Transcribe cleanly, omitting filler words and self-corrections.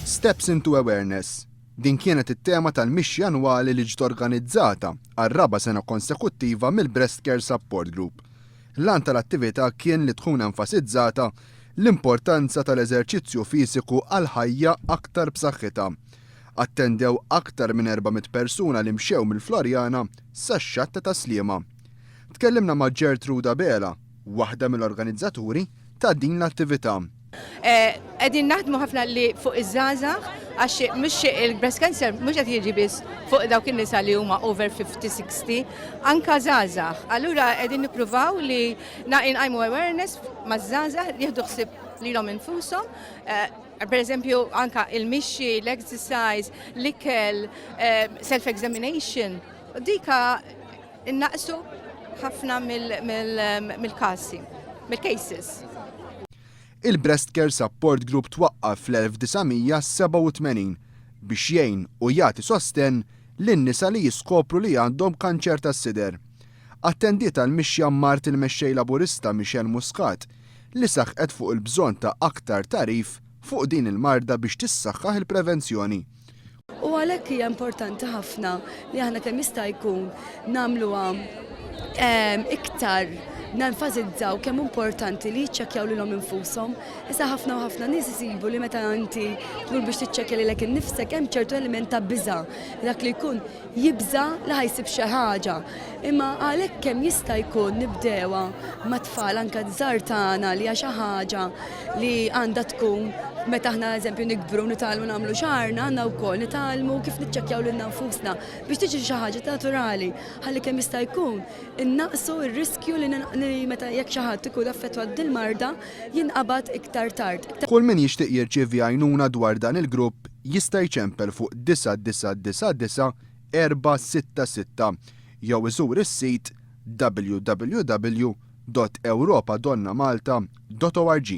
Steps into Awareness. Din kienet it-tema tal-mixxi annwali li ġiet organizzata għar-raba' sena konsekuttiva mill-Breast Care Support Group. L-għan tal-attività kien li tkun enfasizzata l-importanza tal-eżerċizzju fiżiku għal ħajja aktar b'saħħitha. Attendew aktar minn 400 persuna li mxew mill-Florjana sax-xatta ta' Sliema. Tkellimna ma' Gertruda Bela, waħda mill-organizzaturi ta' din l-attività. Qegħdin naħdmu ħafna li fuq iż-żgħażagħ għax mhux il-breast cancer mhux qed jiġi biss fuq dawk in-nisa li huma over 50-60, anke żgħażagħ. Allura qegħdin nippruvaw li inqajmu awareness maż-żgħażagħ li jieħdu ħsieb lilhom infushom. Per eżempju, anke il-mixxi, l-exercise, l-ikel, self-examination. Dika innaqsu ħafna mill-cases. Il-Breast Care Support Group twaqqaf fl-1987 biex jgħin u jagħti sosten lin-nisa li jiskopru li għandhom kanċer tas-sider. Attendiet għall-mixja Mart il-mexxej laburista Michelle Muscat li saħqet fuq il-bżonn ta' aktar tarif fuq din il-marda biex tissaħħaħ il-prevenzjoni. U għalhekk hija importanti ħafna li aħna kemm jista' jkun nagħmluha iktar nenfasizzaw kemm importanti li jiċċekkjaw lilhom infushom. Issa ħafna u ħafna nies isibu li meta inti tmur biex tiċċekkja lilek innifsek hemm ċertu element ta' biża' dak li jkun jibża li ħajsib xi ħaġa. Imma għalhekk kemm jista' jkun nibdewha ma' tfal anke żgħar tagħna li hija xi ħaġa li għandha tkun meta aħna eżempju nikbru nitalmu nagħmlu xarna għandna wkoll nitalmu kif niċċekkjaw lil nfusna biex tiġi xi ħaġa naturali ħalli kemm jista' jkun innaqsu r-riskju li meta jekk xi ħadd ikun affettwat dil-marda jinqabad iktar tard. Kull min jixtieq jirċievi għajnuna dwar dan il-grupp jista' jċempel fuq 9999 466 jew iżur is-sit www.europadonnamalta.org.